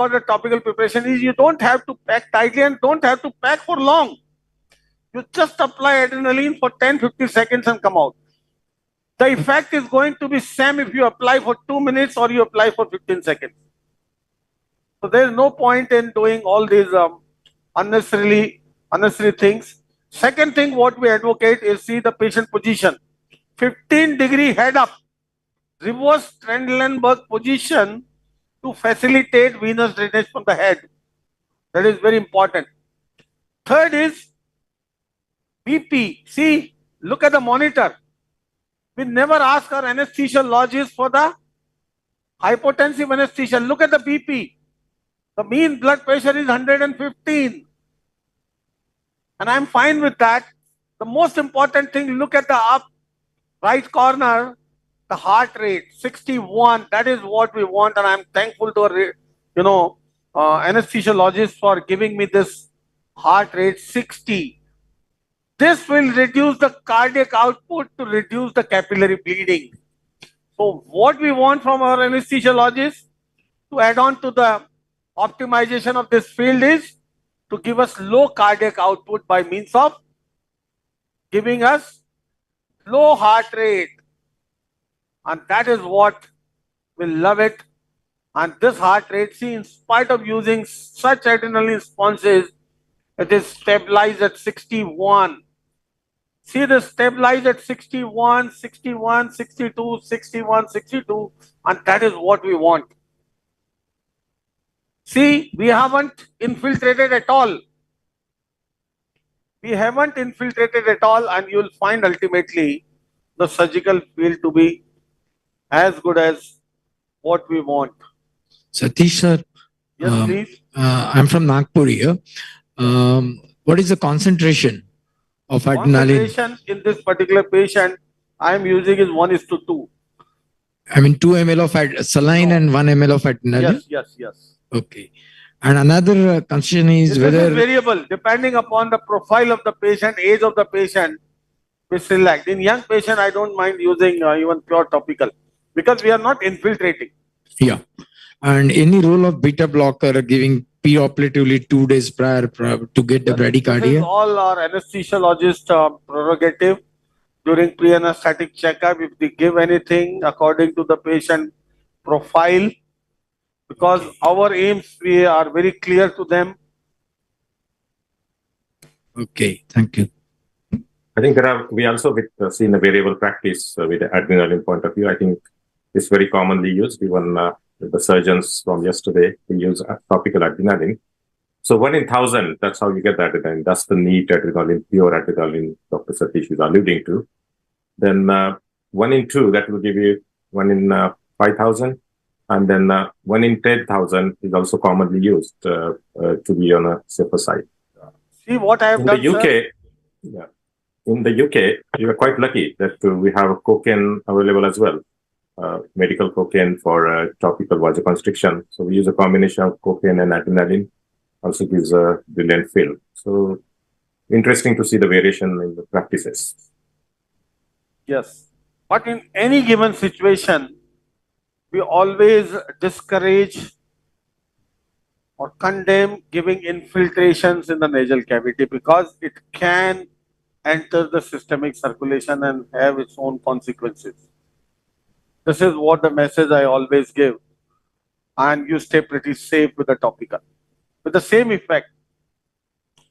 about the topical preparation is you don't have to pack tightly and don't have to pack for long. You just apply adrenaline for 10-15 seconds and come out. The effect is going to be same if you apply for 2 minutes or you apply for 15 seconds. So there is no point in doing all these unnecessary things. Second thing what we advocate is see the patient position. 15-degree head up, reverse Trendelenburg position to facilitate venous drainage from the head. That is very important. Third is BP. See, look at the monitor. We never ask our anesthesiologist for the hypotensive anesthesia. Look at the BP. The mean blood pressure is 115. And I'm fine with that. The most important thing, look at the up right corner, the heart rate, 61. That is what we want. And I'm thankful to anesthesiologist for giving me this heart rate 60. This will reduce the cardiac output to reduce the capillary bleeding. So what we want from our anesthesiologist to add on to the optimization of this field is to give us low cardiac output by means of giving us low heart rate. And that is what we love it. And this heart rate, see, in spite of using such adrenaline responses, it is stabilized at 61. See, this stabilized at 61, 61, 62, 61, 62, and that is what we want. See, we haven't infiltrated at all. We haven't infiltrated at all, and you'll find ultimately the surgical field to be as good as what we want. Satish sir, Yes, please. I'm from Nagpur here. What is the concentration of adrenaline? Concentration in this particular patient I am using is 1:2. I mean 2 ml of saline and 1 ml of adrenaline? Yes. Okay. And another concern is This whether... is variable depending upon the profile of the patient, age of the patient. We select. In young patient, I don't mind using even pure topical because we are not infiltrating. Yeah. And any role of beta blocker giving preoperatively 2 days prior to get the bradycardia? This is all our anesthesiologist prerogative during pre-anesthetic checkup. If they give anything according to the patient profile, because our aims, we are very clear to them. Okay, thank you. I think we also seen a variable practice with the adrenaline point of view. I think it's very commonly used. Even the surgeons from yesterday, we use topical adrenaline. So 1 in 1,000, that's how you get the adrenaline. That's the neat adrenaline, pure adrenaline Dr. Satish is alluding to. Then 1 in 2, that will give you 1 in 5,000. And then 1 in 10,000 is also commonly used to be on a safer side. See what I have done, in the UK, yeah. In the UK, you are quite lucky that we have cocaine available as well. Medical cocaine for topical vasoconstriction. So we use a combination of cocaine and adrenaline. Also gives a brilliant feel. So interesting to see the variation in the practices. Yes. But in any given situation, we always discourage or condemn giving infiltrations in the nasal cavity because it can enter the systemic circulation and have its own consequences. This is what the message I always give. And you stay pretty safe with the topical. With the same effect.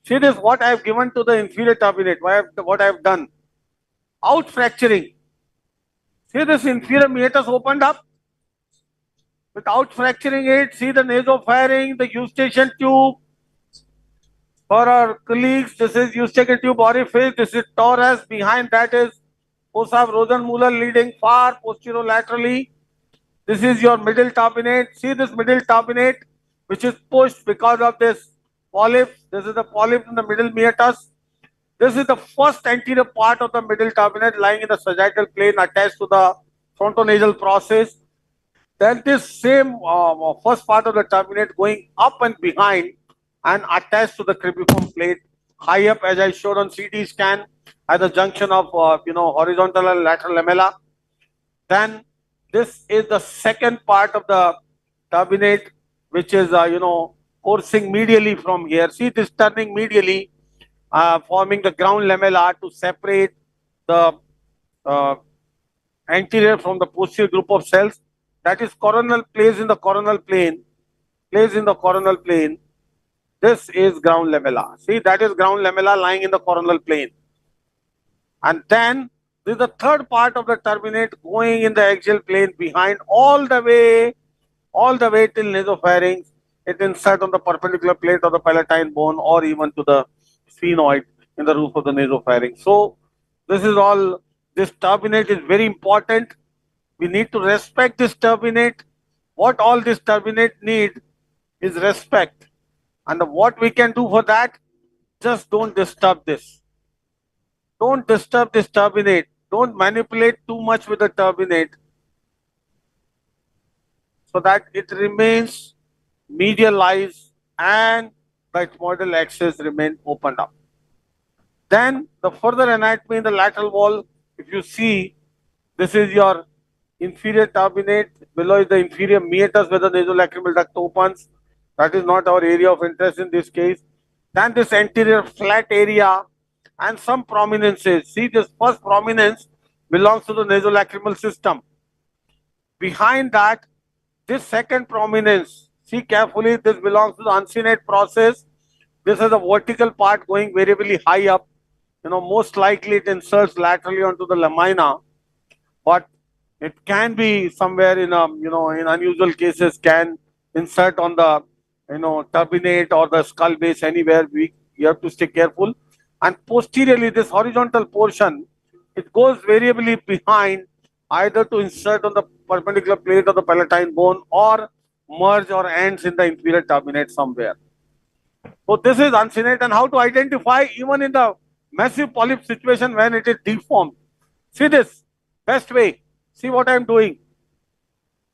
See this, what I have given to the inferior turbinate, what I have done. Out fracturing. See this inferior meatus opened up. Without fracturing it, see the nasopharynx, the eustachian tube. For our colleagues, this is eustachian tube orifice, this is torus, behind that is fossa of Rosenmuller leading far posterolaterally. This is your middle turbinate. See this middle turbinate, which is pushed because of this polyp. This is the polyp in the middle meatus. This is the first anterior part of the middle turbinate lying in the sagittal plane attached to the frontonasal process. Then this same first part of the turbinate going up and behind and attached to the cribriform plate, high up as I showed on CT scan at the junction of horizontal and lateral lamella. Then this is the second part of the turbinate which is, coursing medially from here. See this turning medially, forming the ground lamella to separate the anterior from the posterior group of cells. That is coronal, plays in the coronal plane, plays in the coronal plane. This is ground lamella. See, that is ground lamella lying in the coronal plane. And then this is the third part of the turbinate going in the axial plane behind all the way till nasopharynx. It inserts on the perpendicular plate of the palatine bone or even to the sphenoid in the roof of the nasopharynx. So this is all, this turbinate is very important. We need to respect this turbinate. What all this turbinate need is respect. And what we can do for that, just don't disturb this. Don't disturb this turbinate. Don't manipulate too much with the turbinate so that it remains medialized and the ethmoidal axis remain opened up. Then the further anatomy in the lateral wall, if you see, this is your inferior turbinate, below is the inferior meatus where the nasolacrimal duct opens. That is not our area of interest in this case. Then this anterior flat area and some prominences. See, this first prominence belongs to the nasolacrimal system. Behind that, this second prominence, see carefully, this belongs to the uncinate process. This is a vertical part going variably high up. Most likely it inserts laterally onto the lamina, but it can be somewhere in in unusual cases can insert on the, turbinate or the skull base anywhere. You have to stay careful. And posteriorly, this horizontal portion, it goes variably behind, either to insert on the perpendicular plate of the palatine bone or merge or ends in the inferior turbinate somewhere. So this is uncinate, and how to identify even in the massive polyp situation when it is deformed. See this, best way. See what I am doing.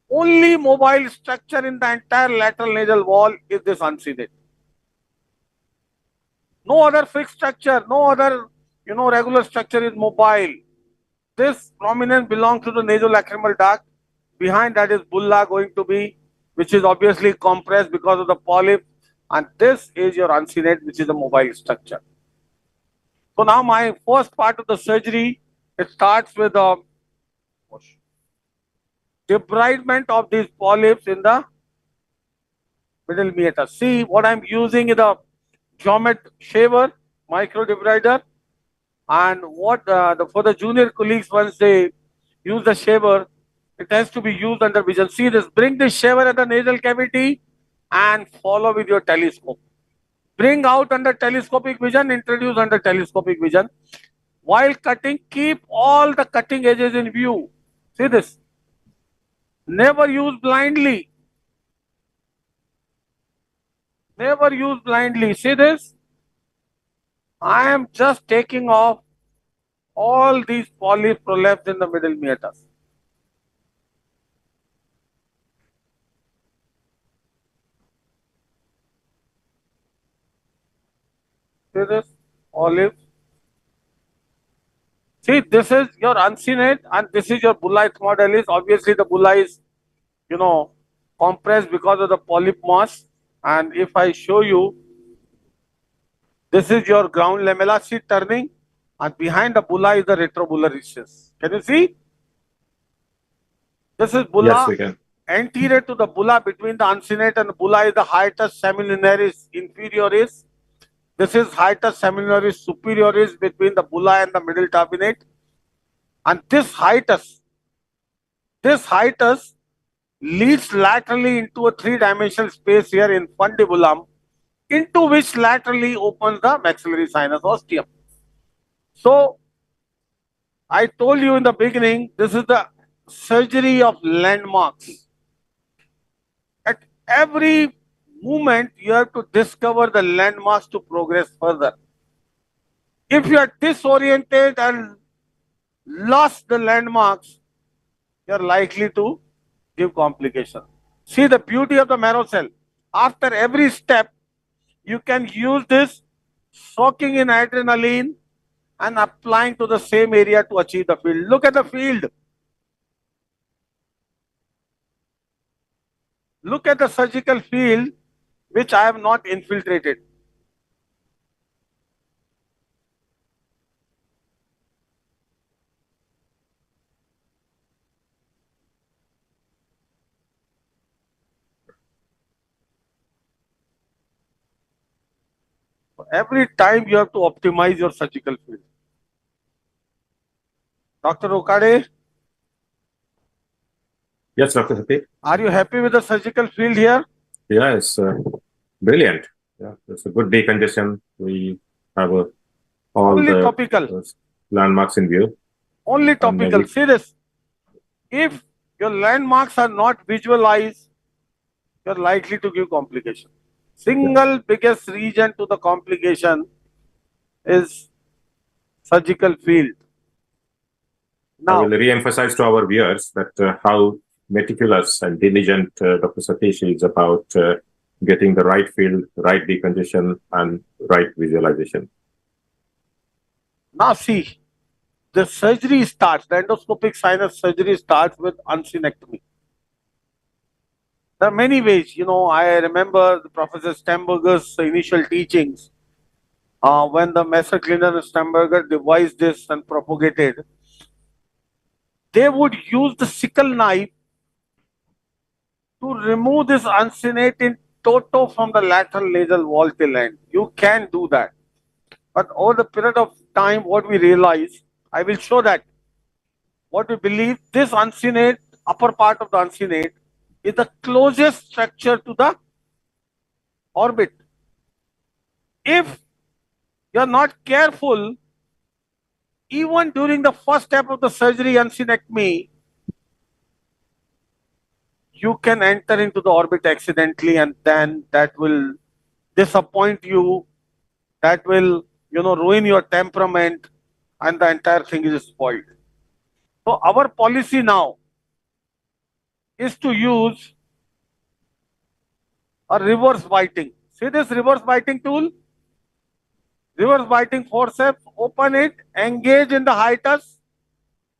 Only mobile structure in the entire lateral nasal wall is this uncinate. No other fixed structure, no other, regular structure is mobile. This prominence belongs to the nasolacrimal duct. Behind that is bulla going to be, which is obviously compressed because of the polyp. And this is your uncinate, which is a mobile structure. So now my first part of the surgery, it starts with the debridement of these polyps in the middle meatus. See what I'm using is a Geomet shaver, micro debrider, and what for the junior colleagues, once they use the shaver, it has to be used under vision. See this, bring this shaver at the nasal cavity and follow with your telescope. Bring out under telescopic vision, introduce under telescopic vision. While cutting, keep all the cutting edges in view. See this. Never use blindly. Never use blindly. See this? I am just taking off all these polyp prolapse in the middle meatus. See this? Olive. See, this is your uncinate and this is your bulla ethmoidalis. Obviously, the bulla is, compressed because of the polyp mass. And if I show you, this is your ground lamella, see turning, and behind the bulla is the retrobular recess. Can you see? This is bulla. Yes, we can. Anterior to the bulla, between the uncinate and the bulla, is the hiatus semilunaris inferioris. This is hiatus semilunaris superioris between the bulla and the middle turbinate. And this hiatus leads laterally into a three-dimensional space here in fundibulum, into which laterally opens the maxillary sinus ostium. So, I told you in the beginning, this is the surgery of landmarks. At every movement, you have to discover the landmarks to progress further. If you are disoriented and lost the landmarks, you are likely to give complication. See the beauty of the marrow cell. After every step, you can use this soaking in adrenaline and applying to the same area to achieve the field. Look at the field. Look at the surgical field which I have not infiltrated. Every time you have to optimize your surgical field. Dr. Okade, Yes, Dr. Sati. are you happy with the surgical field here? Yes, brilliant. Yeah, it's a good decongestion. We have all Only the topical. landmarks in view. Only And topical. we- See this. If your landmarks are not visualized, you're likely to give complication. Single biggest reason to the complication is surgical field. I Now, will re-emphasize to our viewers that how meticulous and diligent Dr. Satish is about getting the right field, right decongestion, and right visualization. now see, the surgery starts, the endoscopic sinus surgery starts with uncinectomy. There are many ways, I remember Professor Stemberger's initial teachings when the Messer Klinder and Stemberger devised this and propagated. They would use the sickle knife to remove this uncinate in toto from the lateral nasal wall till end. You can do that. But over the period of time, what we realize, I will show that what we believe, this uncinate, upper part of the uncinate, is the closest structure to the orbit. If you are not careful, even during the first step of the surgery, uncinectomy, you can enter into the orbit accidentally, and then that will disappoint you, that will, ruin your temperament, and the entire thing is spoiled. So our policy now is to use a reverse biting. See this reverse biting tool? Reverse biting forceps, open it, engage in the hiatus,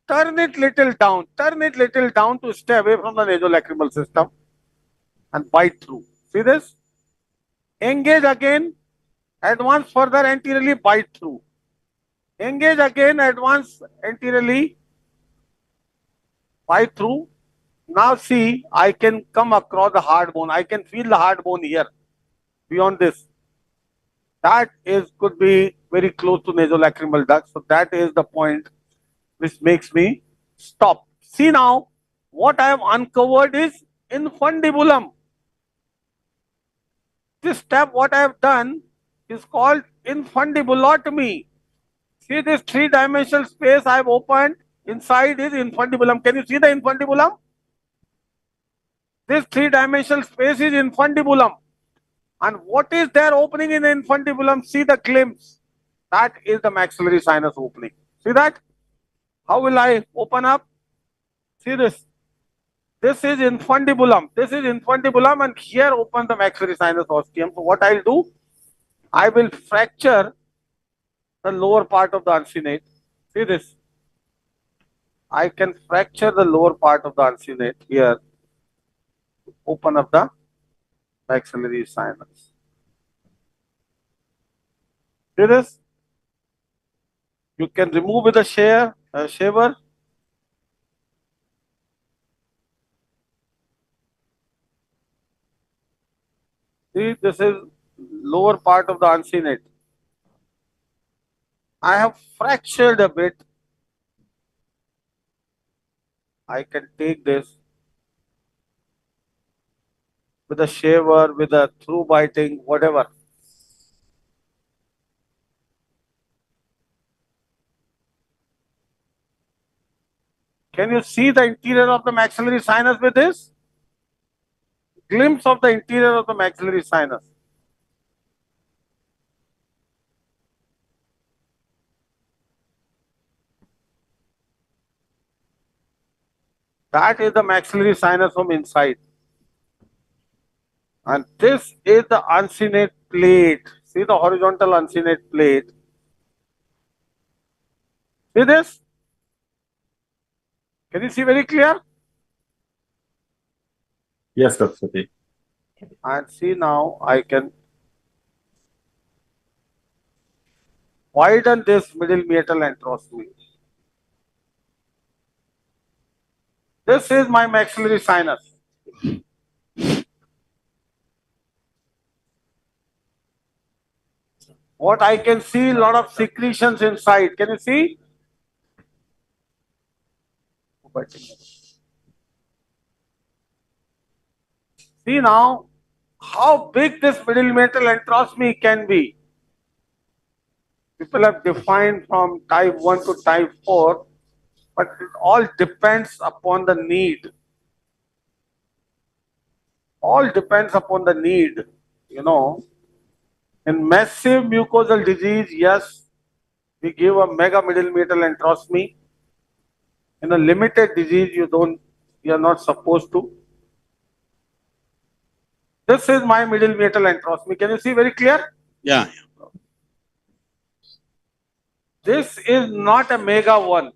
turn it little down to stay away from the nasolacrimal system and bite through. See this? Engage again, advance further anteriorly, bite through. Engage again, advance anteriorly, bite through. Now see, I can come across the hard bone. I can feel the hard bone here. Beyond this, that could be very close to nasolacrimal duct. So that is the point which makes me stop. See now, what I have uncovered is infundibulum. This step, what I have done, is called infundibulotomy. See this three-dimensional space I have opened. Inside is infundibulum. Can you see the infundibulum? This three-dimensional space is infundibulum. And what is there opening in the infundibulum? See the glimpse. That is the maxillary sinus opening. See that? How will I open up? See this. This is infundibulum. This is infundibulum, and here open the maxillary sinus ostium. So what I'll do? I will fracture the lower part of the uncinate. See this. I can fracture the lower part of the uncinate here. Open up the maxillary sinus. See this? You can remove with a shaver. See, this is lower part of the uncinate. I have fractured a bit. I can take this with a shaver, with a through biting, whatever. Can you see the interior of the maxillary sinus with this? Glimpse of the interior of the maxillary sinus. That is the maxillary sinus from inside. And this is the uncinate plate. See the horizontal uncinate plate. See this? Can you see very clear? Yes, Dr. Sati. And see now I can widen this middle meatal antrostomy. This is my maxillary sinus. What I can see, lot of secretions inside. Can you see? See now how big this middle meatal antrostomy can be. People have defined from type 1 to type 4, but it all depends upon the need. All depends upon the need, you know. In massive mucosal disease, yes, we give a mega middle meatal antrostomy. In a limited disease, you are not supposed to. This is my middle meatal antrostomy. Can you see very clear? Yeah. This is not a mega one,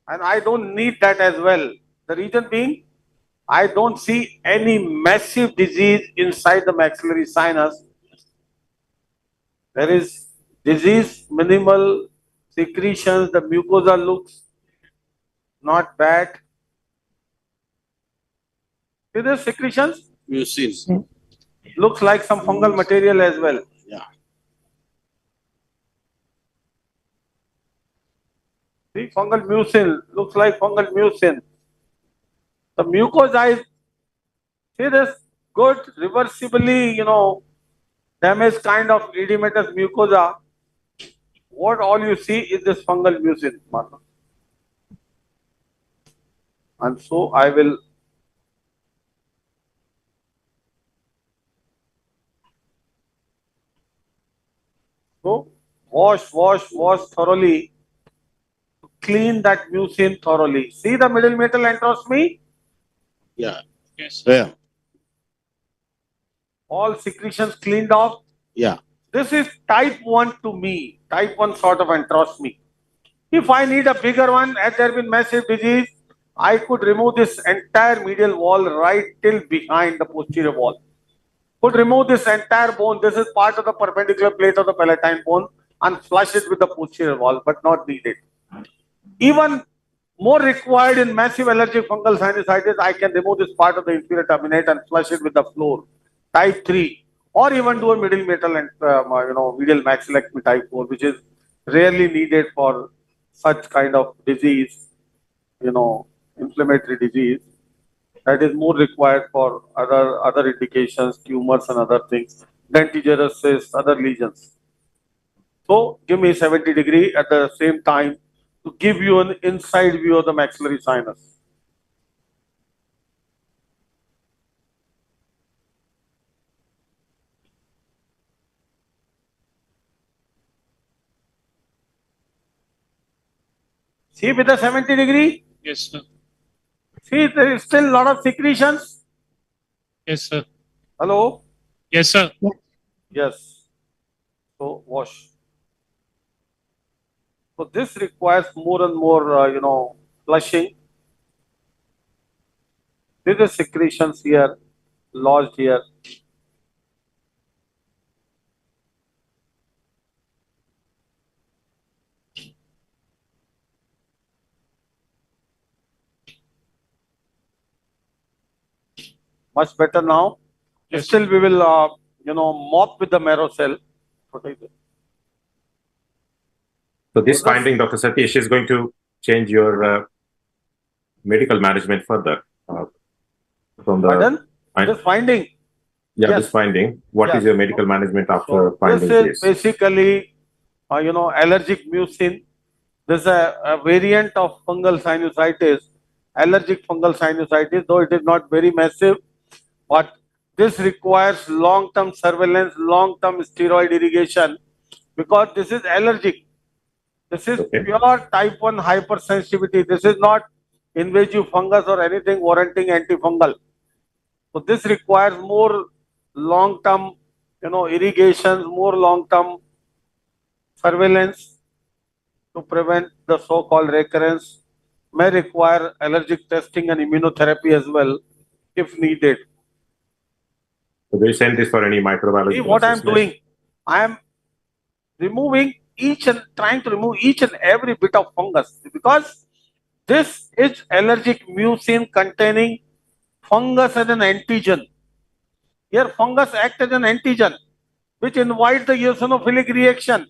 and I don't need that as well. The reason being, I don't see any massive disease inside the maxillary sinus. There is disease, minimal secretions, the mucosa looks not bad. See the secretions? Mucin. Looks like some fungal material as well. Yeah. See, fungal mucin, looks like fungal mucin. The mucosa is, see this, good, reversibly, damaged kind of edematous mucosa. What all you see is this fungal mucin, Martha. And so I will wash thoroughly, clean that mucin thoroughly. See the middle meatal antrostomy? Yeah. Yes. Yeah. All secretions cleaned off. Yeah. This is type 1 to me, type 1 sort of antrostomy. If I need a bigger one, had there been massive disease, I could remove this entire medial wall right till behind the posterior wall. Could remove this entire bone. This is part of the perpendicular plate of the palatine bone and flush it with the posterior wall, but not needed. Even more required in massive allergic fungal sinusitis, I can remove this part of the inferior turbinate and flush it with the floor. Type 3, or even do a middle meatal and medial maxillectomy type 4, which is rarely needed for such kind of disease, inflammatory disease. That is more required for other indications, tumors and other things, dentigerous cysts, other lesions. So give me 70 degree at the same time to give you an inside view of the maxillary sinus. See with the 70 degree? Yes, sir. See, there is still a lot of secretions. Yes, sir. Hello? Yes, sir. Yes. So wash. So this requires more and more, flushing. There is secretions here, lodged here. Much better now. Yes. Still we will, mop with the marrow cell. So this finding, Dr. Satish, is going to change your medical management further. From the Pardon? I- This finding. yeah, Yes. this finding. What is Yes. your medical management after So finding this is this? basically, allergic mucin. This is a variant of fungal sinusitis, allergic fungal sinusitis, though it is not very massive, but this requires long-term surveillance, long-term steroid irrigation, because this is allergic. This is Okay. pure type 1 hypersensitivity. This is not invasive fungus or anything warranting antifungal. So this requires more long-term, irrigations, more long-term surveillance to prevent the so-called recurrence. May require allergic testing and immunotherapy as well if needed. So they send this for any microbiology. See what I am doing? I am removing trying to remove each and every bit of fungus, because this is allergic mucin containing fungus as an antigen. Here fungus acts as an antigen, which invites the eosinophilic reaction.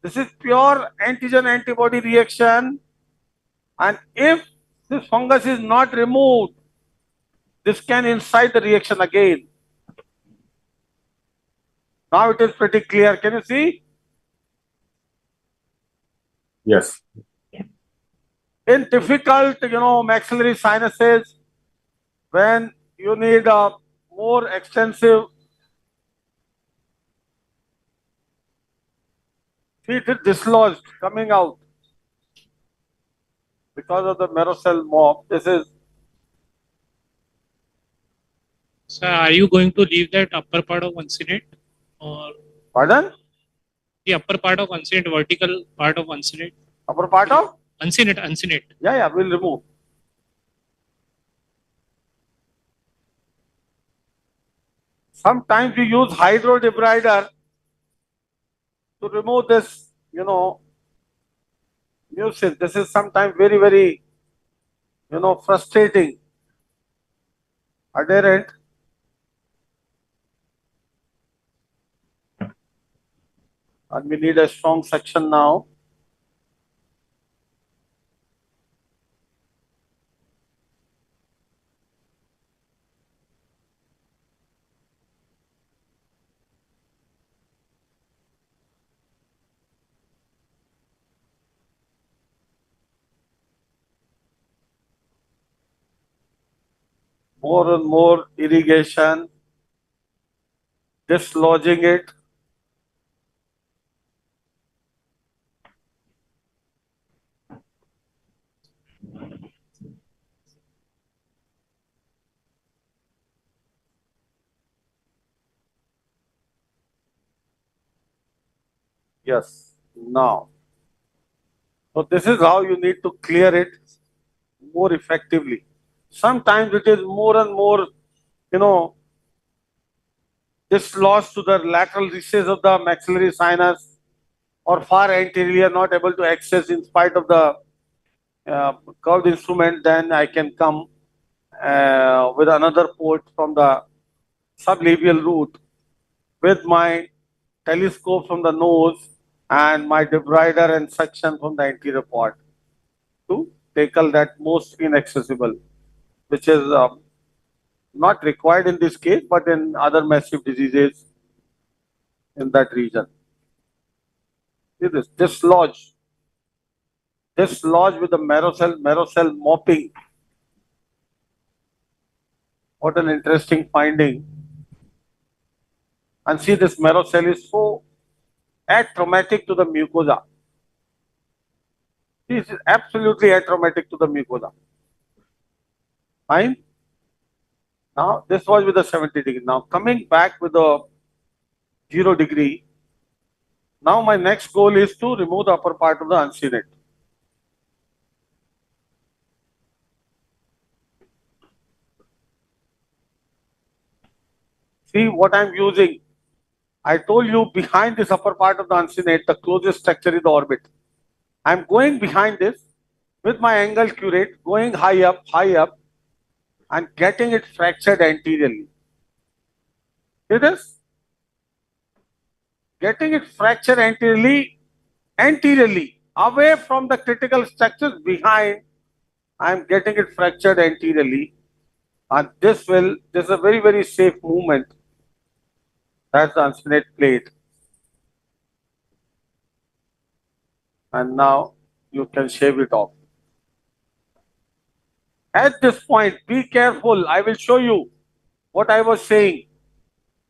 This is pure antigen antibody reaction, and if this fungus is not removed, this can incite the reaction again. Now it is pretty clear. Can you see? Yes. In difficult, maxillary sinuses, when you need a more extensive, see it is dislodged, coming out because of the Merocell mop. This is, Sir, are you going to leave that upper part of uncinate or pardon? the upper part of uncinate, vertical part of uncinate? Upper part of? Uncinate. Yeah, we'll remove. Sometimes we use hydrodebrider to remove this, mucin. This is sometimes very, very, frustrating. Adherent. And we need a strong suction now. More and more irrigation, dislodging it. Yes, now. So this is how you need to clear it more effectively. Sometimes it is more and more, dislodged to the lateral reaches of the maxillary sinus or far anterior, not able to access in spite of the curved instrument. Then I can come with another port from the sublabial root with my telescope from the nose and my debrider and suction from the anterior part to tackle that most inaccessible, which is not required in this case, but in other massive diseases in that region. See this, dislodge with the Merocell mopping. What an interesting finding. And see, this Merocell is so atraumatic to the mucosa. This is absolutely atraumatic to the mucosa. Fine. Now, this was with the 70 degree. Now, coming back with the 0 degree. Now, my next goal is to remove the upper part of the uncinate. See what I am using. I told you behind this upper part of the uncinate, the closest structure is the orbit. I am going behind this with my angle curate, going high up, and getting it fractured anteriorly. See this? Getting it fractured anteriorly, away from the critical structures behind. I am getting it fractured anteriorly, and this is a very, very safe movement. That's the uncinate plate. And now you can shave it off. At this point, be careful. I will show you what I was saying.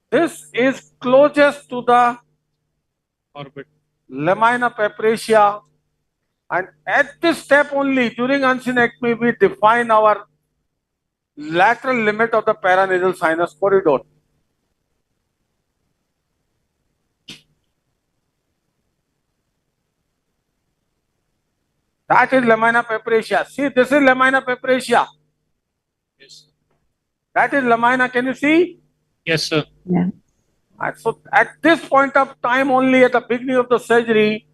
This is closest to the Orbit. lamina papracia, and at this step only, during uncinectomy, we define our lateral limit of the paranasal sinus corridor. That is lamina papracia. See, this is lamina papracia. Yes. That is lamina. Can you see? Yes, sir. And so at this point of time only at the beginning of the surgery,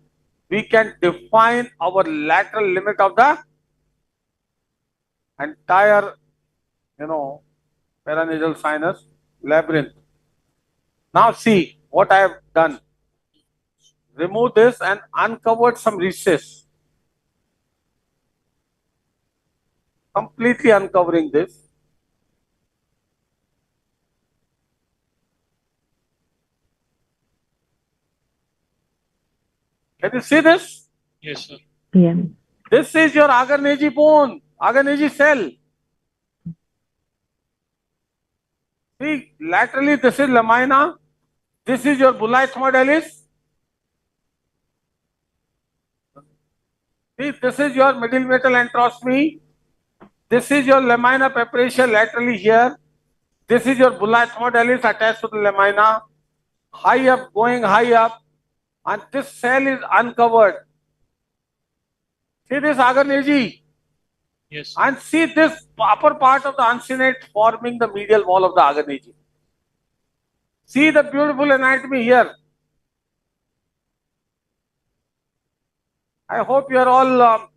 we can define our lateral limit of the entire, paranasal sinus labyrinth. Now see what I have done. Remove this and uncovered some recess. Completely uncovering this. Can you see this? Yes, sir. Yeah. This is your Agarneji bone, Agarneji cell. See, laterally this is lamina. This is your bulla ethmodalis. See, this is your middle metal antrostomy. This is your lamina peparia laterally here. This is your bulla ethmodalis attached to the lamina. High up, going high up. And this cell is uncovered. See this Agarneji. Yes. And see this upper part of the uncinate forming the medial wall of the Agarneji. See the beautiful anatomy here. I hope you are all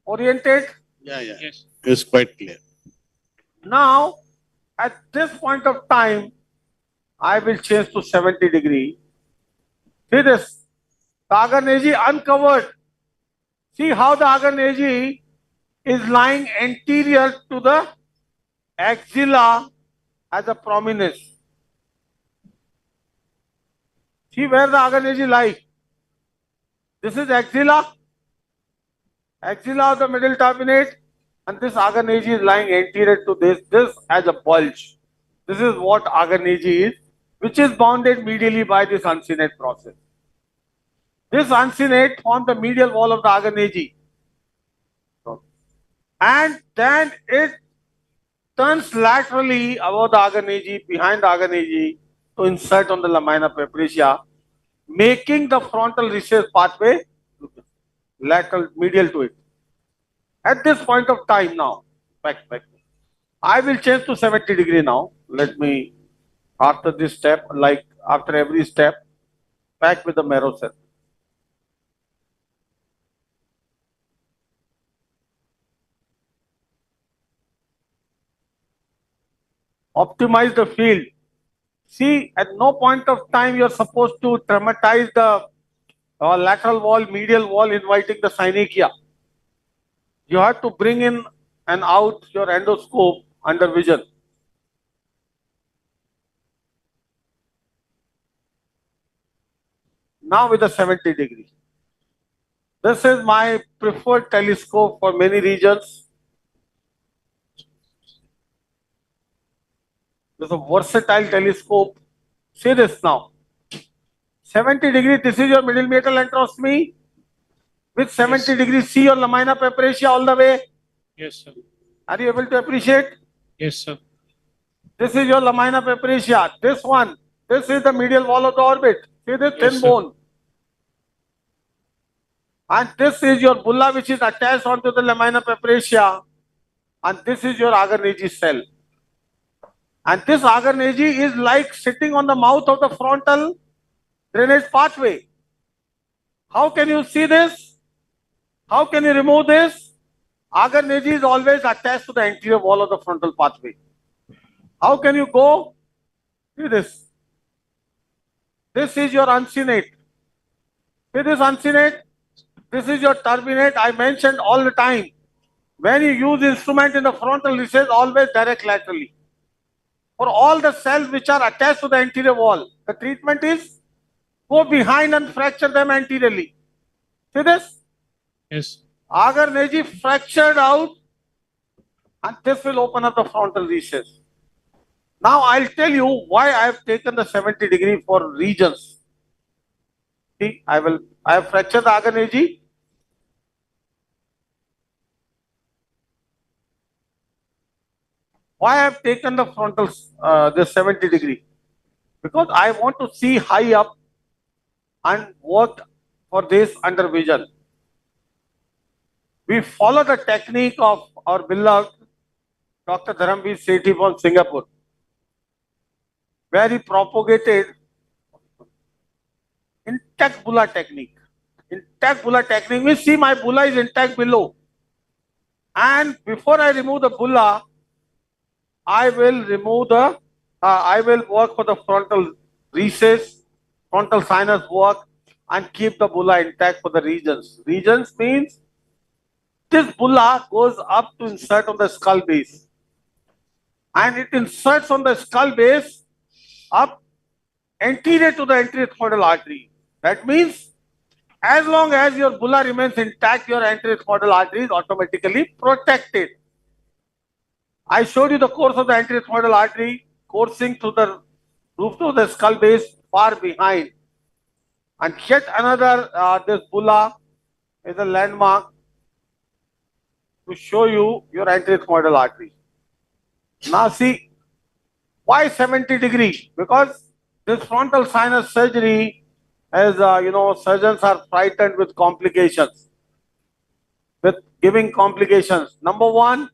oriented. Yeah, yeah. Yes. It's quite clear. Now, at this point of time, I will change to 70 degree. See this, the Agarneji uncovered. See how the Agarneji is lying anterior to the axilla as a prominence. See where the Agarneji lies. This is axilla of the middle turbinate, and this Agarneji is lying anterior to this as a bulge. This is what Agarneji is, which is bounded medially by this uncinate process. This uncinate forms the medial wall of the Agarneji. And then it turns laterally above the Agarneji, behind the Agarneji, to insert on the lamina peparia, making the frontal recess pathway lateral, medial to it. At this point of time now, back. I will change to 70 degree now. Let me, after this step, like after every step, back with the marrow cell. Optimize the field. See, at no point of time you are supposed to traumatize the lateral wall, medial wall, inviting the synechia. You have to bring in and out your endoscope under vision. Now with the 70 degree. This is my preferred telescope for many regions. This is a versatile telescope. See this now. 70 degree, this is your middle metal antrostomy. With 70 degrees, see your lamina peparia all the way. Yes, sir. Are you able to appreciate? Yes, sir. This is your lamina peparia. This one, this is the medial wall of the orbit. See this thin Yes, sir. bone. And this is your bulla, which is attached onto the lamina peparia. And this is your Agarneji cell. And this Agarneji is like sitting on the mouth of the frontal drainage pathway. How can you see this? How can you remove this? Agarneji is always attached to the anterior wall of the frontal pathway. How can you go? See this. This is your uncinate. See this uncinate? This is your turbinate. I mentioned all the time. When you use instrument in the frontal recess, always direct laterally. For all the cells which are attached to the anterior wall, the treatment is go behind and fracture them anteriorly. See this? Yes. Agarneji fractured out, and this will open up the frontal recess. Now I'll tell you why I have taken the 70 degree for regions. See, I have fractured the Agarneji. Why I have taken the frontal, the 70 degree? Because I want to see high up and work for this under vision. We follow the technique of our beloved Dr. Dharamveer Sethi from Singapore. where he propagated intact bulla technique. Intact bulla technique means see my bulla is intact below. And before I remove the bulla, I will work for the frontal recess, frontal sinus work and keep the bulla intact for the regions. Regions means this bulla goes up to insert on the skull base. And it inserts on the skull base up anterior to the anterior ethmoidal artery. That means as long as your bulla remains intact, your anterior ethmoidal artery is automatically protected. I showed you the course of the anterior ethmoidal artery coursing through the roof to the skull base far behind. And yet another, this bulla is a landmark to show you your anterior ethmoidal artery. Now see, why 70 degree? Because this frontal sinus surgery, as surgeons are frightened with complications, with giving complications. Number one,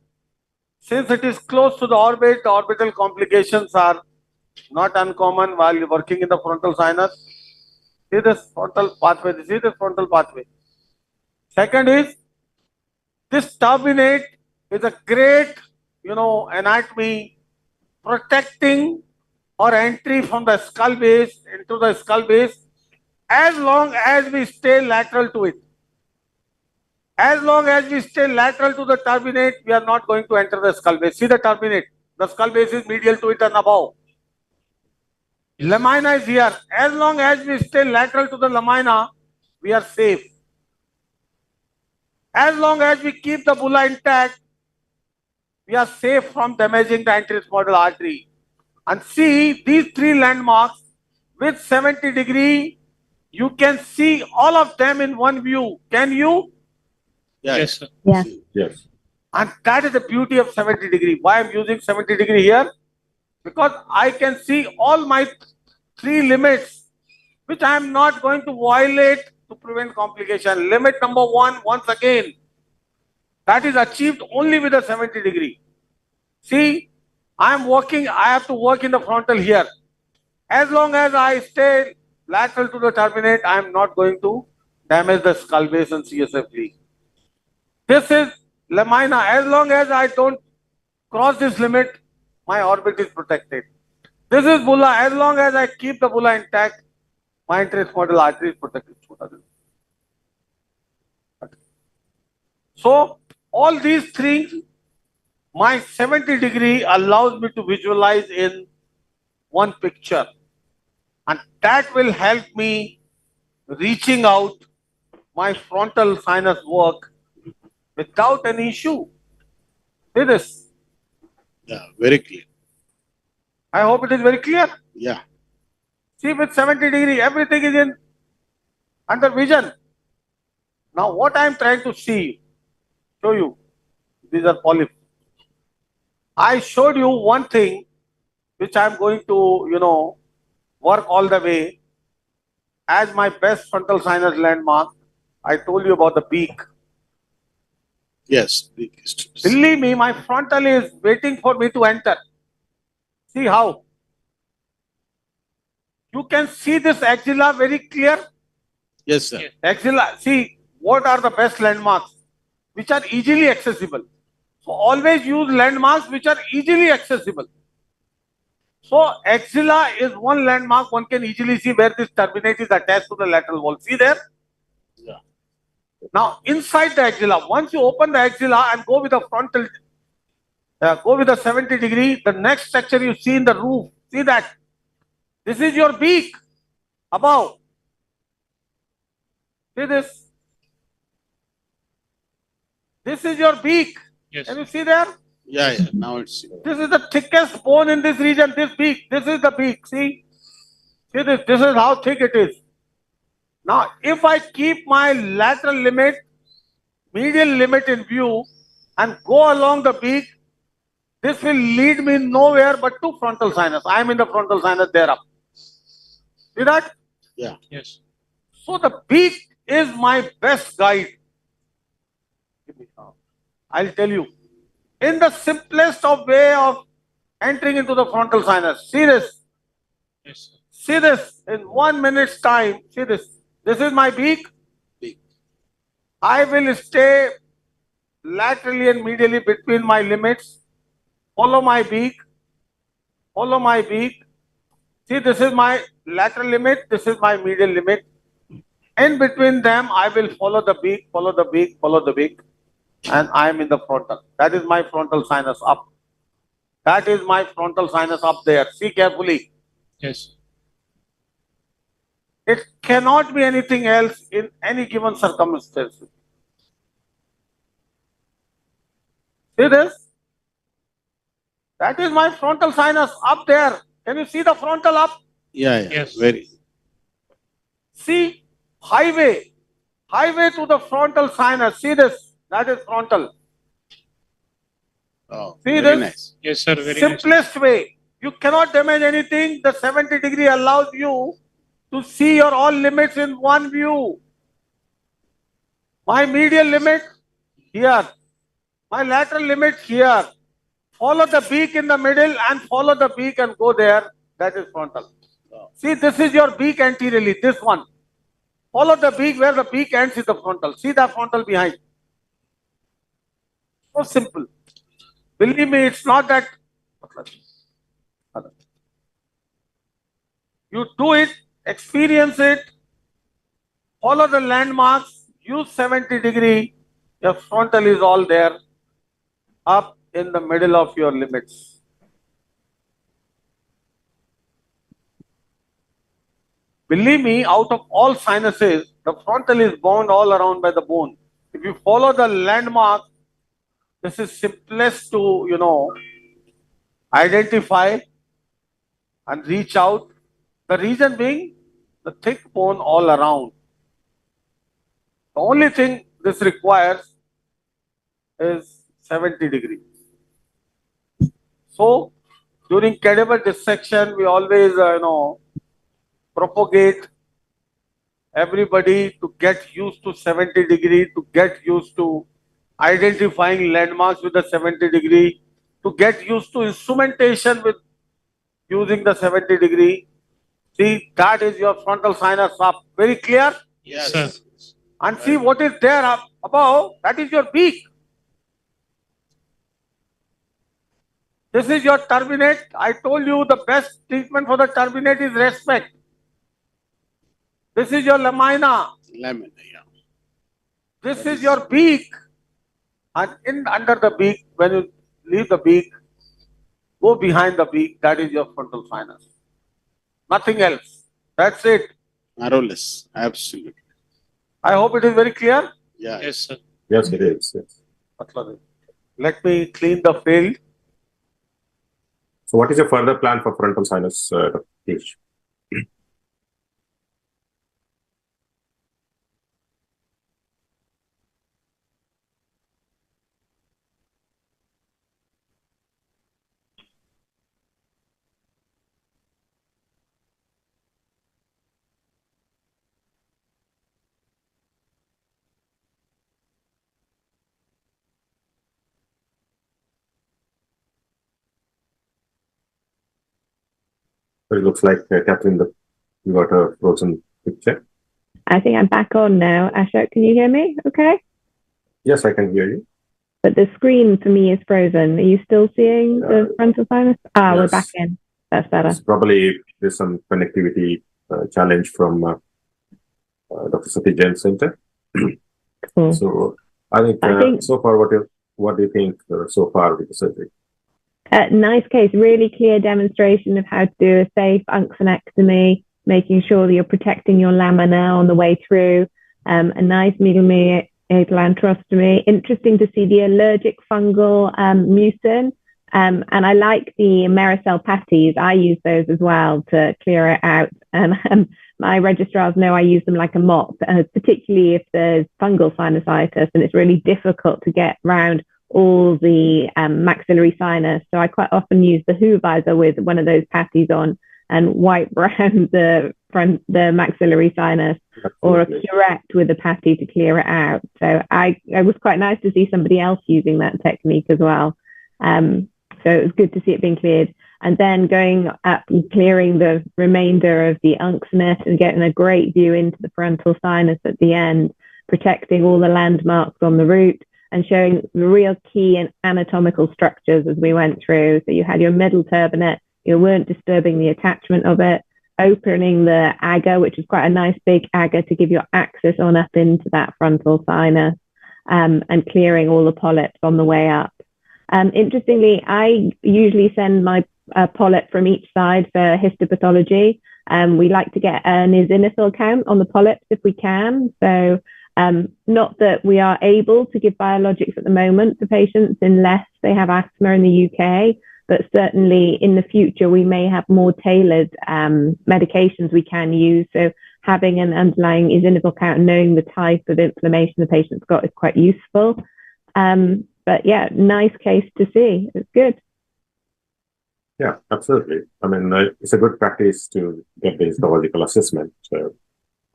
since it is close to the orbit, the orbital complications are not uncommon while you're working in the frontal sinus. See this frontal pathway, see this frontal pathway. Second is, this turbinate is a great, anatomy protecting or entry from the skull base into the skull base as long as we stay lateral to it. As long as we stay lateral to the turbinate, we are not going to enter the skull base. See the turbinate. The skull base is medial to it and above. Lamina is here. As long as we stay lateral to the lamina, we are safe. As long as we keep the bulla intact, we are safe from damaging the anterior ethmoidal artery. And see these three landmarks with 70 degree, you can see all of them in one view. Can you? Yeah. Yes, sir. Yeah. Yes. And that is the beauty of 70 degree. Why I'm using 70 degree here? Because I can see all my three limits, which I am not going to violate to prevent complication. Limit number one, once again, that is achieved only with a 70 degree. See, I have to work in the frontal here. As long as I stay lateral to the turbinate, I am not going to damage the skull base and CSF. This is lamina. As long as I don't cross this limit, my orbit is protected. This is bulla. As long as I keep the bulla intact, my anterior ethmoidal artery is protected. So, all these things, my 70 degree allows me to visualize in one picture. And that will help me reaching out my frontal sinus work without any issue. See this. Yeah, very clear. I hope it is very clear. Yeah. See, with 70 degree, everything is in under vision. Now, what I am trying to show you, these are polyps. I showed you one thing which I am going to, work all the way as my best frontal sinus landmark. I told you about the beak. Yes. Believe me, my frontal is waiting for me to enter. See how? You can see this axilla very clear. Yes, sir. Yes. Axilla, see what are the best landmarks which are easily accessible. So always use landmarks which are easily accessible. So axilla is one landmark one can easily see where this turbinate is attached to the lateral wall. See there? Yeah. Now inside the axilla, once you open the axilla and go with the frontal, go with the 70 degree, the next structure you see in the roof, see that? This is your beak above. See this? This is your beak. Yes. Can you see there? Yeah, yeah. Now it's This is the thickest bone in this region, this beak. This is the beak. See? See this? This is how thick it is. Now, if I keep my lateral limit, medial limit in view and go along the beak, this will lead me nowhere but to frontal sinus. I am in the frontal sinus there up. See that? Yes. So the beak is my best guide. I'll tell you. In the simplest of way of entering into the frontal sinus. See this. Yes, sir. See this in 1 minute's time. See this. This is my beak. Beak. I will stay laterally and medially between my limits. Follow my beak. Follow my beak. See, this is my lateral limit. This is my medial limit. In between them, I will follow the beak, follow the beak, follow the beak, and I am in the frontal. That is my frontal sinus up. That is my frontal sinus up there. See carefully. Yes. It cannot be anything else in any given circumstance. See this? That is my frontal sinus up there. Can you see the frontal up? Yeah, yeah, Yes. very. See, highway to the frontal sinus. See this? That is frontal. Oh, See very this? nice. Yes, sir. Very nice. Simplest way. You cannot damage anything. The 70-degree allows you to see your all limits in one view. My medial limit here. My lateral limit here. Follow the beak in the middle and follow the beak and go there. That is frontal. See, this is your beak anteriorly, this one. Follow the beak where the beak ends is the frontal. See the frontal behind. So simple. Believe me, it's not that. You do it, experience it, follow the landmarks, use 70-degree, your frontal is all there, up in the middle of your limits. Believe me, out of all sinuses, the frontal is bound all around by the bone. If you follow the landmark, this is simplest to, identify and reach out. The reason being the thick bone all around. The only thing this requires is 70-degree. So during cadaver dissection, we always, propagate everybody to get used to 70-degree, to get used to identifying landmarks with the 70-degree, to get used to instrumentation with using the 70-degree. See, that is your frontal sinus up. Very clear? Yes. Sir. And see what is there up above, that is your beak. This is your turbinate. I told you the best treatment for the turbinate is respect. This is your lamina. Lamina, yeah. This is your beak. And under the beak, when you leave the beak, go behind the beak, that is your frontal sinus. Nothing else. That's it. Marvelous. Absolutely. I hope it is very clear. Yeah. Yes, sir. Yes, it is. Yes. Let me clean the field. So what is your further plan for frontal sinus, Teach? So it looks like, Catherine, you got a frozen picture. I think I'm back on now. Ashok, can you hear me? Okay. Yes, I can hear you. But the screen for me is frozen. Are you still seeing the frontal sinus? We're yes. back in. That's better. It's probably there's some connectivity challenge from Dr. Sati Jain Center. Cool. So I think so far, what do you think so far with the surgery? Nice case, really clear demonstration of how to do a safe uncinectomy, making sure that you're protecting your lamina on the way through. A nice medial meatal antrostomy. Interesting to see the allergic fungal mucin. And I like the Mericel patties. I use those as well to clear it out. And my registrars know I use them like a mop, particularly if there's fungal sinusitis and it's really difficult to get around all the maxillary sinus. So I quite often use the Who visor with one of those patties on and wipe around the maxillary sinus, or a curette with a patty to clear it out. So it was quite nice to see somebody else using that technique as well. So it was good to see it being cleared. and then going up and clearing the remainder of the uncinate and getting a great view into the frontal sinus at the end, protecting all the landmarks on the route and showing the real key and anatomical structures as we went through. So you had your middle turbinate, you weren't disturbing the attachment of it, opening the aga, which is quite a nice big aga to give your access on up into that frontal sinus, and clearing all the polyps on the way up. Interestingly, I usually send my polyp from each side for histopathology. We like to get an eosinophil count on the polyps if we can. So not that we are able to give biologics at the moment for patients unless they have asthma in the UK, but certainly in the future we may have more tailored medications we can use. So having an underlying eosinophil count and knowing the type of inflammation the patient's got is quite useful. But yeah, nice case to see. It's good. Yeah, absolutely. I mean, it's a good practice to get the histological assessment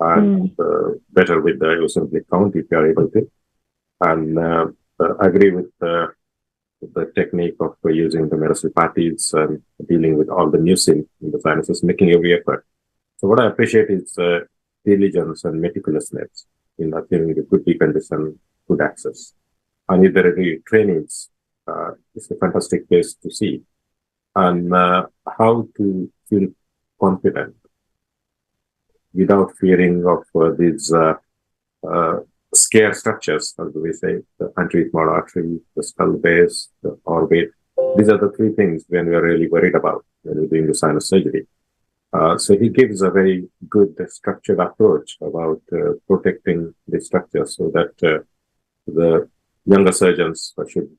and better with the eosinophilic count if you are able to. And I agree with the technique of using the Merosal patties and dealing with all the mucin in the sinuses, making every effort. So what I appreciate is diligence and meticulousness in achieving a good decongestion, good access. And if there are any trainings, it's a fantastic place to see. And how to feel confident without fearing of these scare structures, as we say, the anterethmoid artery, the skull base, the orbit. These are the three things when we are really worried about when we're doing the sinus surgery. So he gives a very good structured approach about protecting the structure so that the younger surgeons should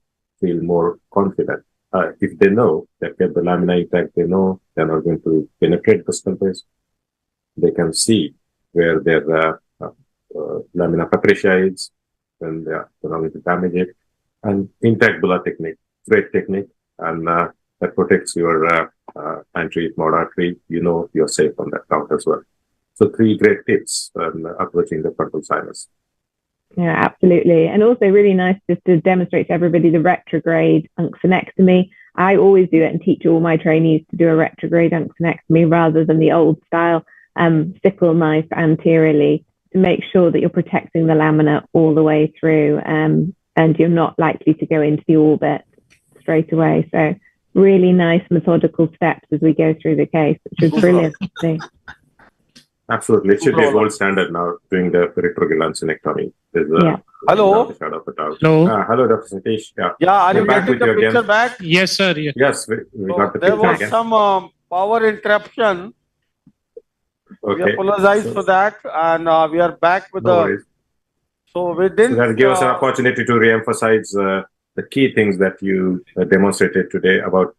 feel more confident. If they know that they have the lamina intact, they know they're not going to penetrate the skull base. They can see where their lamina patricia is when they are not going to damage it. And intact bulla technique, great technique, and that protects your anterethmoid artery. You know you're safe on that count as well. So 3 great tips on approaching the frontal sinus. Yeah, absolutely. And also really nice just to demonstrate to everybody the retrograde uncinectomy. I always do it and teach all my trainees to do a retrograde uncinectomy rather than the old style sickle knife anteriorly, to make sure that you're protecting the lamina all the way through, and you're not likely to go into the orbit straight away. So really nice methodical steps as we go through the case, which is brilliant to see. Absolutely. It should be a gold standard now doing the retrograde uncinectomy. Hello. Hello. Hello, Dr. Satish. Yeah. Yeah, are you back getting with the you again. picture back? Yes, sir. Yes. Yes, we got the There picture was again. some power interruption. We Okay. apologize for that, and we are back with No the. worries. So we didn't. So that give us an opportunity to re-emphasize the key things that you demonstrated today about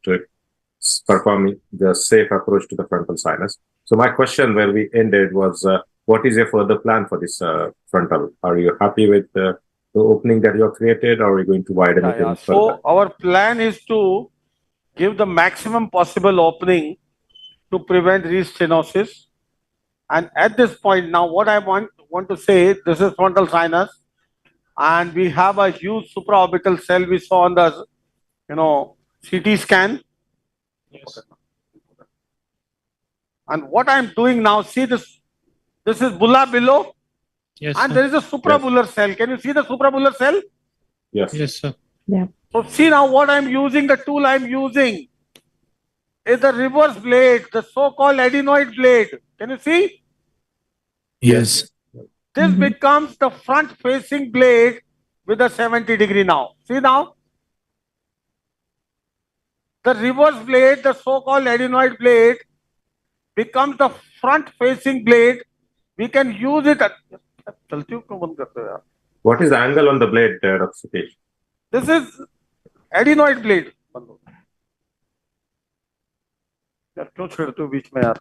performing the safe approach to the frontal sinus. So my question where we ended was, what is your further plan for this frontal? Are you happy with the opening that you have created, or are you going to widen it further? So our plan is to give the maximum possible opening to prevent restenosis. And at this point now, what I want to say, this is frontal sinus, and we have a huge supraorbital cell we saw on the CT scan. Yes. And what I'm doing now, see this is bulla below, Yes, and sir. there is a suprabullar cell. Can you see the suprabullar cell? Yes. Yes, sir. So see now what I'm using, the tool I'm using is the reverse blade, the so-called adenoid blade. Can you see? Yes. This becomes the front-facing blade with a 70-degree now. See now? The reverse blade, the so-called adenoid blade, becomes the front-facing blade. We can use it. What is the angle on the blade, Dr. Satish? This is adenoid blade. क्यों छेड़ते हो बीच में यार?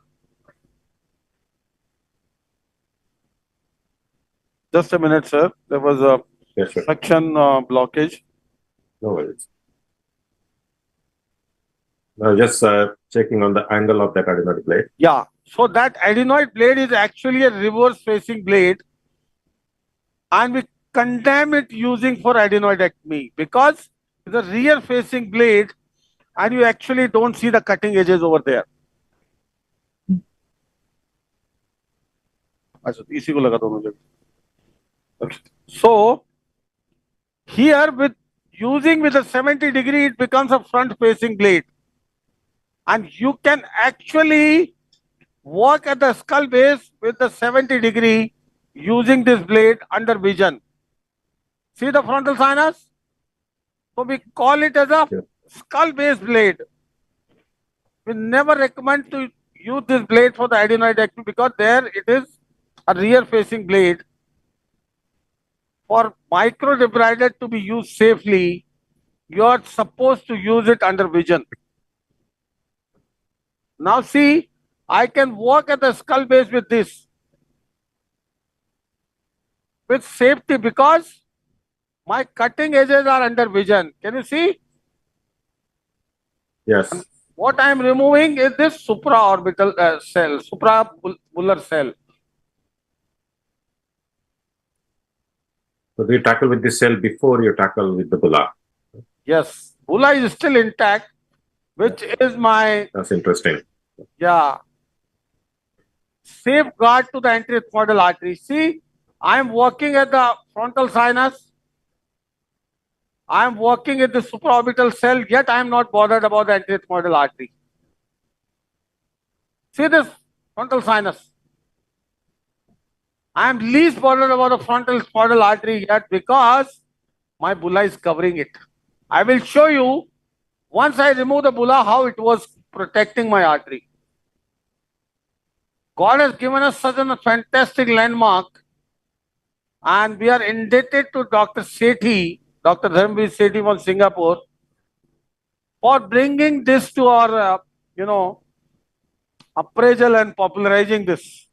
Just a minute, sir. There was a Yes, sir. suction blockage. No worries. Now just checking on the angle of that adenoid blade. Yeah. So that adenoid blade is actually a reverse facing blade, and we condemn it using for adenoidectomy because it's a rear facing blade, and you actually don't see the cutting edges over there. अच्छा, तो इसी को लगा दोनों जगह. Okay. So here with using with a 70 degree, it becomes a front facing blade, and you can actually work at the skull base with the 70 degree using this blade under vision. See the frontal sinus? So we call it as a Yeah. skull base blade. We never recommend to use this blade for the adenoidectomy because there it is a rear facing blade. For microdebrided to be used safely, you are supposed to use it under vision. Now see, I can work at the skull base with this, with safety, because my cutting edges are under vision. Can you see? Yes. What I am removing is this supraorbital cell, suprabular cell. So do you tackle with this cell before you tackle with the bulla? Yes, bulla is still intact, which is my, That's interesting. yeah, safeguard to the anterethmoidal artery. See, I am working at the frontal sinus. I am working at the supraorbital cell, yet I am not bothered about the anterethmoidal artery. See this frontal sinus. I am least bothered about the frontal caudal artery yet because my bulla is covering it. I will show you once I remove the bulla how it was protecting my artery. God has given us such a fantastic landmark, and we are indebted to Dr. Sethi, Dr. Dharmveer Sethi from Singapore, for bringing this to our, appraisal and popularizing this.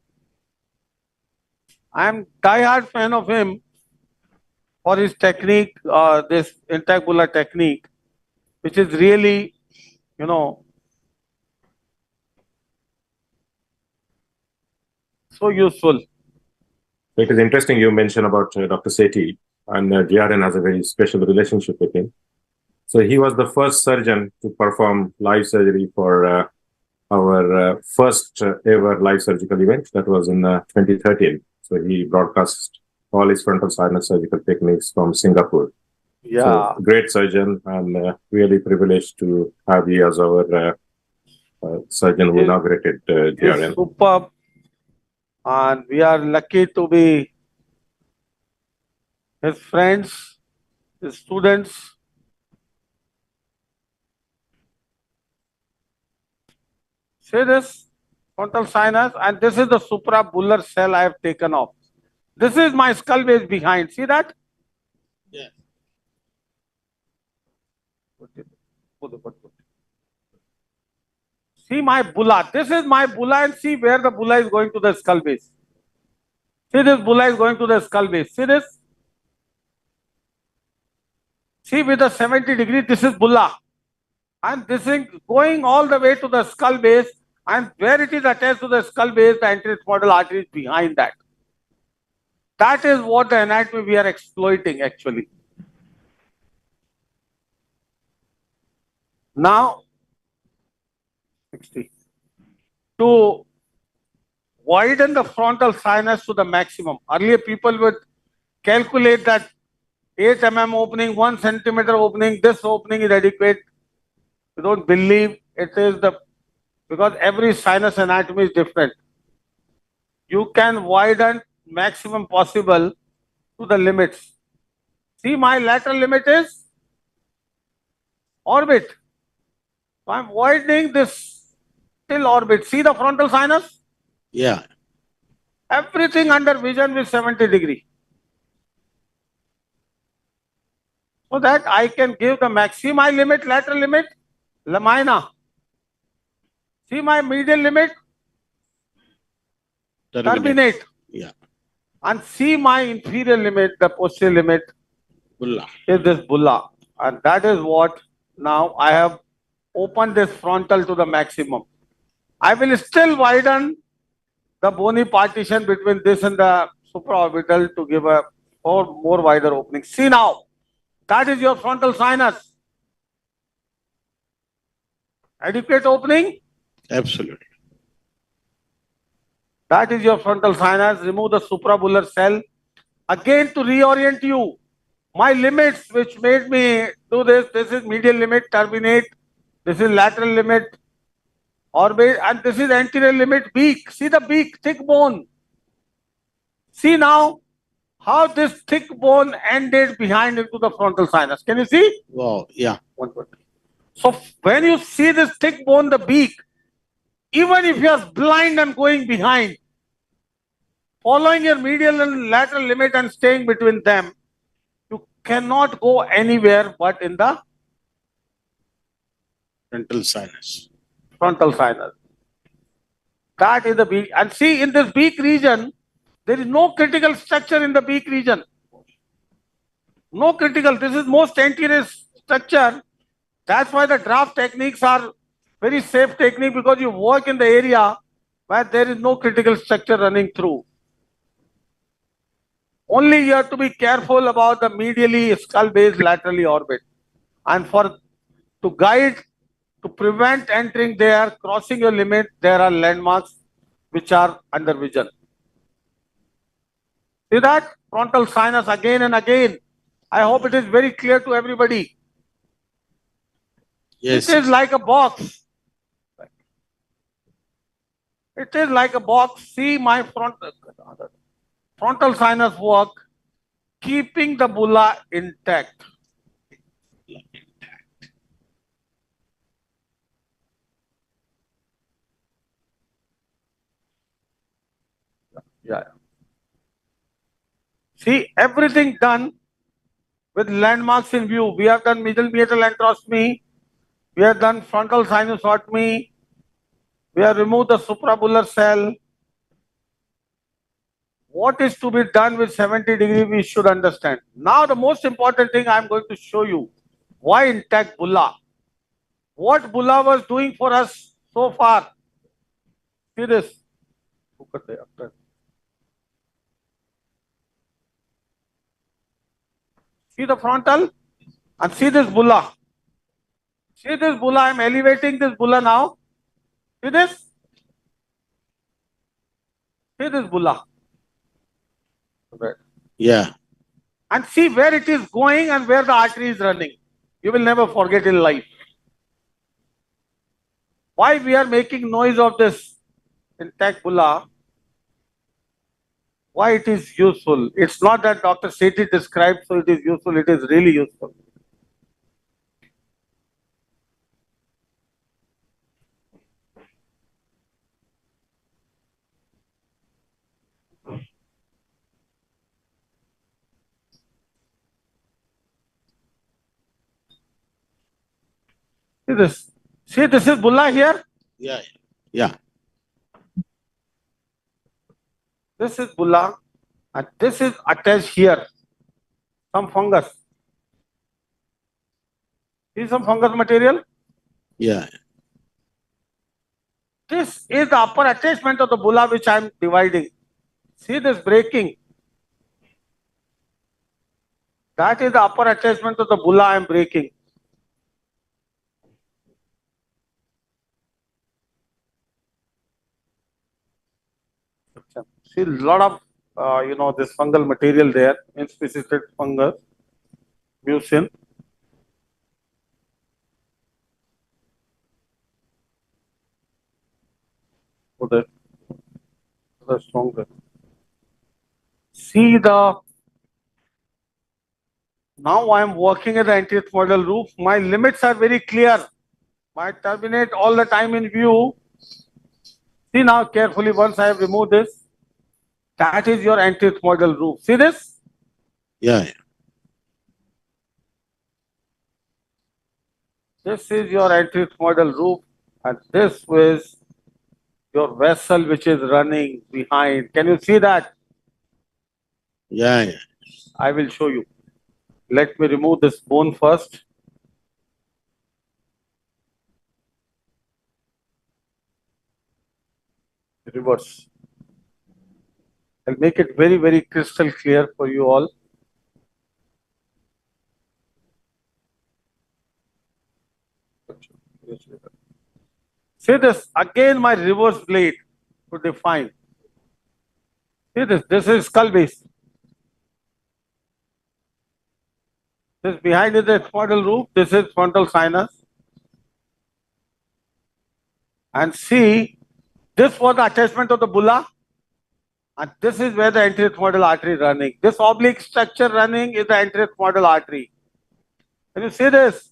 I am die-hard fan of him for his technique, this intact bulla technique, which is really, so useful. It is interesting you mentioned about Dr. Sethi, and GRN has a very special relationship with him. So he was the first surgeon to perform live surgery for our first ever live surgical event. That was in 2013. So he broadcast all his frontal sinus surgical techniques from Singapore. Yeah. So, great surgeon, and really privileged to have you as our surgeon who Yes. inaugurated It's GRN. superb, and we are lucky to be his friends, his students. See this frontal sinus, and this is the suprabular cell I have taken off. This is my skull base behind. See that? Yeah. See my bulla. This is my bulla, and see where the bulla is going to the skull base. See this bulla is going to the skull base. See this? See with the 70 degree, this is bulla. And this is going all the way to the skull base, and where it is attached to the skull base, the anterethmoidal artery is behind that. That is what the anatomy we are exploiting actually. Now, 60. To widen the frontal sinus to the maximum. Earlier people would calculate that 8 mm opening, 1 centimeter opening, this opening is adequate. You don't believe it is because every sinus anatomy is different. You can widen maximum possible to the limits. See, my lateral limit is orbit. So I'm widening this till orbit. See the frontal sinus? Yeah. Everything under vision with 70 degree. So that I can give the maximi limit, lateral limit, lamina. See my medial limit, terminate. Yeah. And see my inferior limit, the posterior limit Bulla. is this bulla. And that is what now I have opened this frontal to the maximum. I will still widen the bony partition between this and the supraorbital to give a more wider opening. See now, that is your frontal sinus. Adequate opening? Absolutely. That is your frontal sinus. Remove the suprabular cell. Again, to reorient you, my limits which made me do this, this is medial limit, terminate, this is lateral limit, orbit, and this is anterior limit, beak. See the beak, thick bone. See now how this thick bone ended behind into the frontal sinus. Can you see? Wow. Yeah. So when you see this thick bone, the beak, even if you are blind and going behind, following your medial and lateral limit and staying between them, you cannot go anywhere but in the Frontal sinus. frontal sinus. That is the beak. And see, in this beak region, there is no critical structure in the beak region. No critical. This is most anterior structure. That's why the draft techniques are very safe technique, because you work in the area where there is no critical structure running through. Only you have to be careful about the medially skull base laterally orbit. And for to guide, to prevent entering there, crossing your limit, there are landmarks which are under vision. See that? Frontal sinus again and again. I hope it is very clear to everybody. Yes. It is like a box. It is like a box. See my frontal sinus work, keeping the bulla intact. Yeah. See, everything done with landmarks in view. We have done middle meatal antrostomy. We have done frontal sinusotomy. We have removed the suprabular cell. What is to be done with 70 degree, we should understand. Now, the most important thing I am going to show you, why intact bulla. What bulla was doing for us so far. See this. See the frontal and see this bulla. See this bulla, I am elevating this bulla now. See this? See this bulla. Yeah. And see where it is going and where the artery is running. You will never forget in life. Why we are making noise of this intact bulla? Why it is useful? It's not that Dr. Sethi described, so it is useful. It is really useful. See this. See, this is bulla here. Yeah. Yeah. This is bulla, and this is attached here. Some fungus. See some fungus material? Yeah. This is the upper attachment of the bulla which I am dividing. See this breaking. That is the upper attachment of the bulla I am breaking. See a lot of this fungal material there, inspissated fungus, mucin. So the stronger. See the. Now I am working at the anterior roof. My limits are very clear. I terminate all the time in view. See now carefully, once I have removed this. That is your anterior roof. See this? Yeah. This is your anterior roof, and this is your vessel which is running behind. Can you see that? Yeah. Yeah. I will show you. Let me remove this bone first. Reverse. I'll make it very, very crystal clear for you all. See this, again my reverse blade to define. See this is skull base. This behind is the ethmoidal roof, this is frontal sinus. And see, this was the attachment of the bulla. And this is where the anterethmoidal artery running. This oblique structure running is the anterethmoidal artery. Can you see this?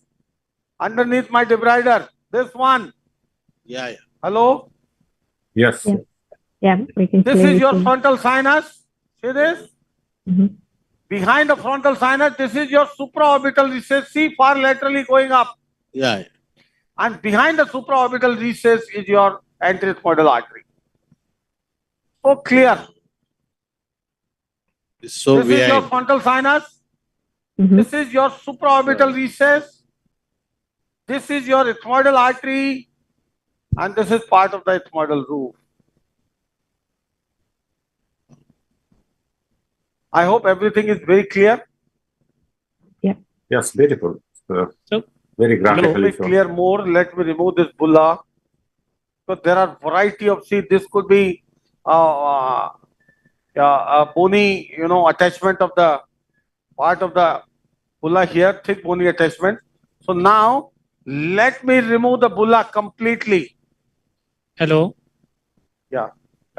Underneath my debrider, this one. Yeah, yeah. Hello? Yes. Yeah. Yeah, we can This clearly is your see. frontal sinus. See this? Mhm. Behind the frontal sinus, this is your supraorbital recess. See, far laterally going up. Yeah, yeah. And behind the supraorbital recess is your anterethmoidal artery. So clear. It's so This is your behind. frontal sinus. Mhm. This is your supraorbital recess. This is your ethmoidal artery. And this is part of the ethmoidal roof. I hope everything is very clear. Yes, beautiful. So- Very Let graphically me shown. clear more. Let me remove this bulla. So there are variety of, see, this could be a bony, attachment of the part of the bulla here, thick bony attachment. So now let me remove the bulla completely. Hello. Yeah.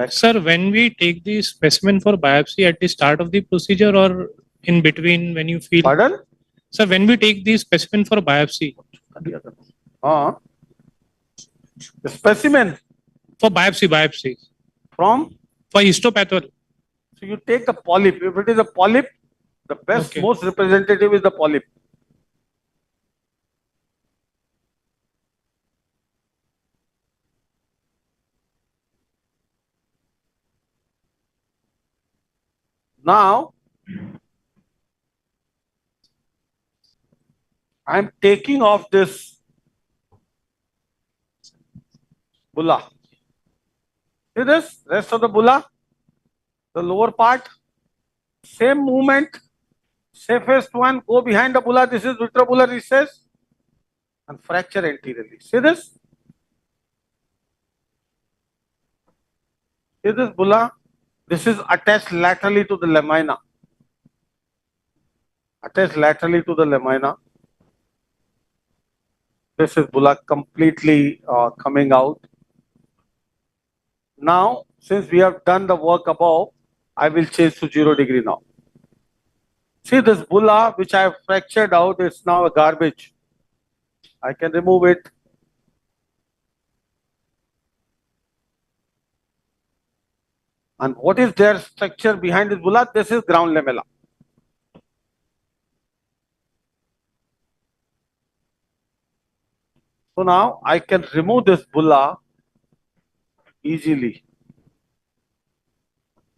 Sir, when we take the specimen for biopsy at the start of the procedure or in between when you feel? Pardon? Sir, when we take the specimen for biopsy, The specimen for biopsy, from, for histopathology. so you take the polyp. If it is a polyp, the best, Okay. most representative is the polyp. Now, I am taking off this bulla. See this? Rest of the bulla, the lower part, same movement, safest one, go behind the bulla. This is retrobular recess and fracture anteriorly. See this? See this bulla? This is attached laterally to the lamina. Attached laterally to the lamina. This is bulla completely coming out. Now, since we have done the work above, I will change to 0 degree now. See this bulla which I have fractured out is now a garbage. I can remove it. And what is their structure behind this bulla? This is ground lamella. So now I can remove this bulla easily.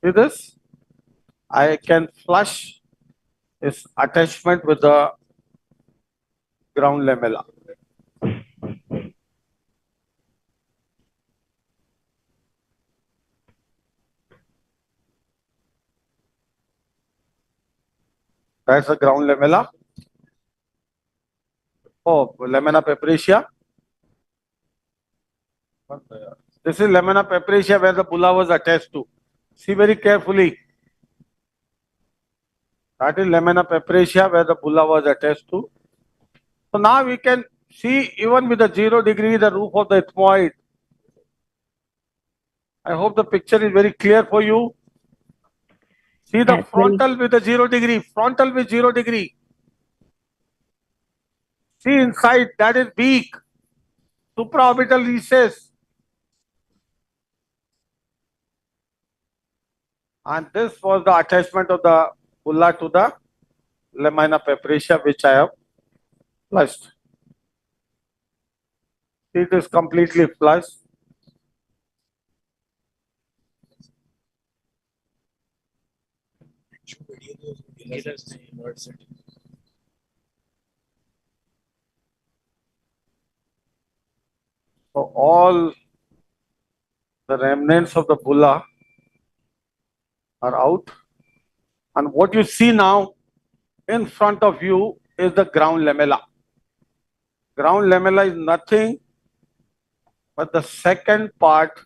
See this? I can flush its attachment with the ground lamella. That's the ground lamella. Oh, lamina peparissia. This is lamina peparissia where the bulla was attached to. See very carefully. That is lamina peparissia where the bulla was attached to. So now we can see even with the 0 degree the roof of the ethmoid. I hope the picture is very clear for you. See the Yes, frontal with the 0 degree, frontal with 0 degree. See inside, that is beak, supraorbital recess. And this was the attachment of the bulla to the lamina peparissia which I have flushed. It is completely flushed. So all the remnants of the bulla are out. And what you see now in front of you is the ground lamella. Ground lamella is nothing but the second part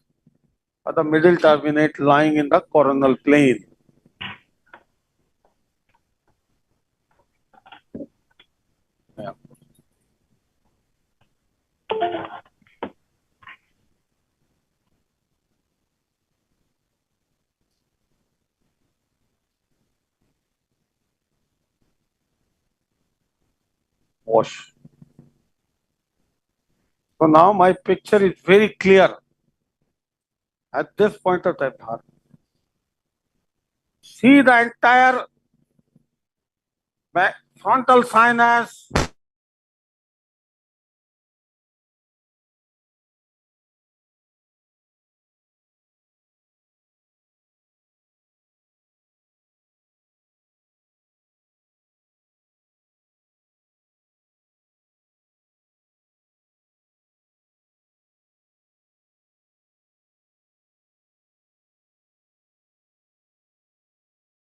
of the middle turbinate lying in the coronal plane. Yeah. Wash. So now my picture is very clear at this point of time. See the entire frontal sinus,